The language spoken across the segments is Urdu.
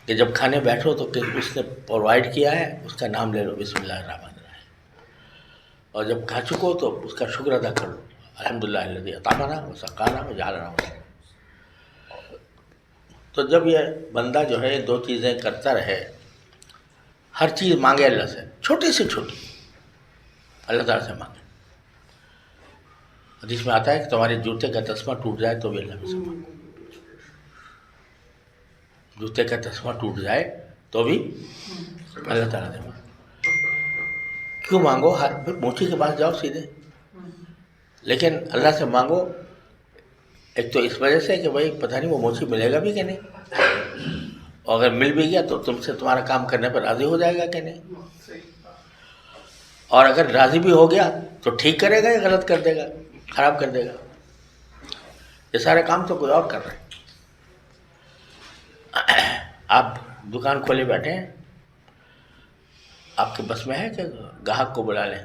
کہ جب کھانے بیٹھو تو کہ اس نے پرووائڈ کیا ہے اس کا نام لے لو، بسم اللہ الرحمن الرحیم، اور جب کھا چکو تو اس کا شکر ادا کر لو، الحمدللہ الذی اطعمنا وسقانا وجعلنا مسلمین۔ تو جب یہ بندہ جو ہے دو چیزیں کرتا رہے، ہر چیز مانگے اللہ سے، چھوٹی سے چھوٹی اللہ تعالیٰ سے مانگے۔ حدیث میں آتا ہے کہ تمہارے جوتے کا تسمہ ٹوٹ جائے تو بھی اللہ سے مانگو، جوتے کا تسمہ ٹوٹ جائے تو بھی اللہ تعالیٰ سے مانگو۔ کیوں مانگو؟ موچی کے پاس جاؤ سیدھے، لیکن اللہ سے مانگو ایک تو اس وجہ سے کہ بھائی پتہ نہیں وہ موچی ملے گا بھی کہ نہیں، اور اگر مل بھی گیا تو تم سے تمہارا کام کرنے پر راضی ہو جائے گا کہ نہیں، اور اگر راضی بھی ہو گیا تو ٹھیک کرے گا یا غلط کر دے گا، خراب کر دے گا۔ یہ سارے کام تو کوئی اور کر رہے ہیں۔ آپ دکان کھولے بیٹھے ہیں، آپ کے بس میں ہے کہ گاہک کو بلا لیں؟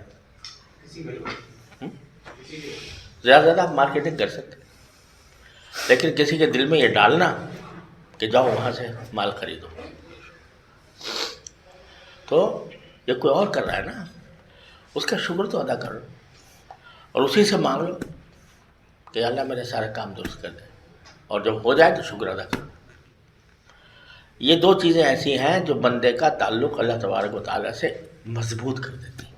زیادہ زیادہ آپ مارکیٹنگ کر سکتے، لیکن کسی کے دل میں یہ ڈالنا کہ جاؤ وہاں سے مال خریدو، تو یہ کوئی اور کر رہا ہے نا، اس کا شکر تو ادا کرو اور اسی سے مانگ لو کہ اللہ میرے سارے کام درست کر دے، اور جب ہو جائے تو شکر ادا کرو۔ یہ دو چیزیں ایسی ہیں جو بندے کا تعلق اللہ تبارک و تعالیٰ سے مضبوط کر دیتی ہیں۔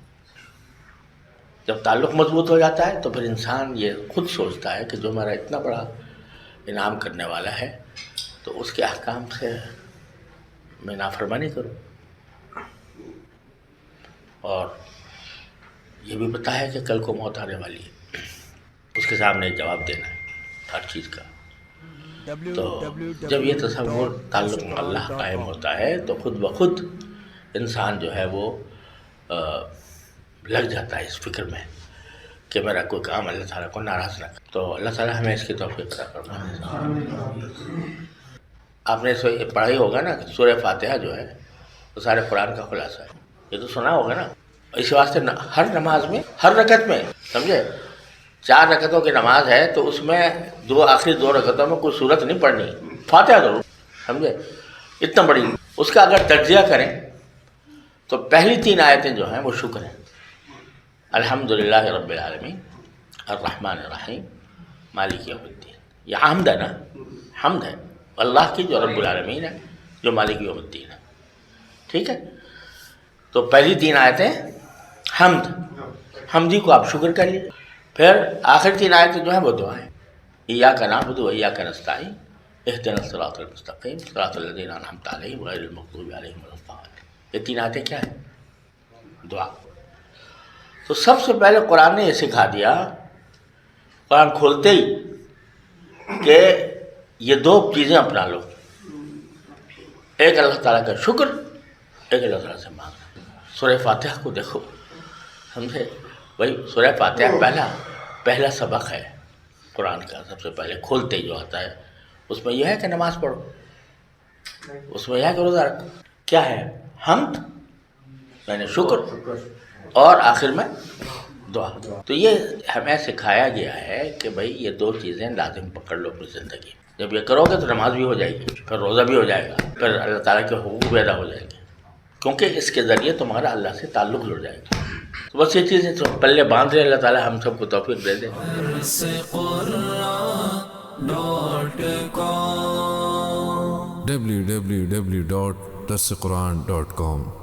جب تعلق مضبوط ہو جاتا ہے تو پھر انسان یہ خود سوچتا ہے کہ جو میرا اتنا بڑا انعام کرنے والا ہے تو اس کے احکام سے میں نافرمانی کروں، اور یہ بھی پتہ ہے کہ کل کو موت آنے والی ہے، اس کے سامنے جواب دینا ہے ہر چیز کا۔ تو جب یہ تصور تعلق میں اللہ قائم ہوتا ہے تو خود بخود انسان جو ہے وہ لگ جاتا ہے اس فکر میں کہ میرا کوئی کام اللہ تعالیٰ کو ناراض نہ کرے۔ تو اللہ تعالیٰ ہمیں اس کی توفیق عطا فرمائے۔ آپ نے پڑھا ہی ہوگا نا کہ سورہ فاتحہ جو ہے وہ سارے قرآن کا خلاصہ ہے، یہ تو سنا ہوگا نا۔ اس واسطے ہر نماز میں ہر رکعت میں، سمجھے، 4 رکعتوں کی نماز ہے تو اس میں آخری 2 رکعتوں میں کوئی صورت نہیں پڑھنی، فاتحہ ضرور، سمجھے، اتنا بڑی۔ اس کا اگر تجزیہ کریں تو پہلی 3 آیتیں جو ہیں وہ شکر ہیں، الحمدللہ رب العالمین الرحمن الرحیم مالک یوم الدین، یہ حمد ہے نا، حمد ہے اللہ کی جو رب العالمین ہے، جو مالک یوم الدین ہے، ٹھیک ہے۔ تو پہلی 3 آیتیں حمد، حمدی کو آپ شکر کر لیجیے، پھر آخر 3 آیتیں جو ہیں وہ دعائیں، ایاک نعبد و ایاک نستعین اہدنا الصراط المستقیم صراط الذین انعمت علیہم غیر المغضوب علیہم ولا الضالین۔ یہ 3 آیتیں کیا ہیں؟ دعا۔ تو سب سے پہلے قرآن نے یہ سکھا دیا، قرآن کھولتے ہی، کہ یہ 2 چیزیں اپنا لو، ایک اللہ تعالیٰ کا شکر، ایک اللہ تعالیٰ سے مانگنا۔ سورہ فاتحہ کو دیکھو، سمجھے بھائی، سورہ فاتحہ پہلا سبق ہے قرآن کا، سب سے پہلے کھولتے ہی جو آتا ہے اس میں یہ ہے کہ نماز پڑھو، اس میں یہ ہے کہ روزہ رکھو، کیا ہے؟ حمد یعنی شکر، اور آخر میں دعا۔ تو یہ ہمیں سکھایا گیا ہے کہ بھائی یہ 2 چیزیں لازم پکڑ لو اپنی زندگی میں، جب یہ کرو گے تو نماز بھی ہو جائے گی، پھر روزہ بھی ہو جائے گا، پھر اللہ تعالیٰ کے حقوق بھی ادا ہو جائیں گے، کیونکہ اس کے ذریعے تمہارا اللہ سے تعلق جڑ جائے گا۔ تو بس یہ چیزیں تو پلے باندھ رہے، اللہ تعالیٰ ہم سب کو توفیق دے دے۔ www.darsequran.com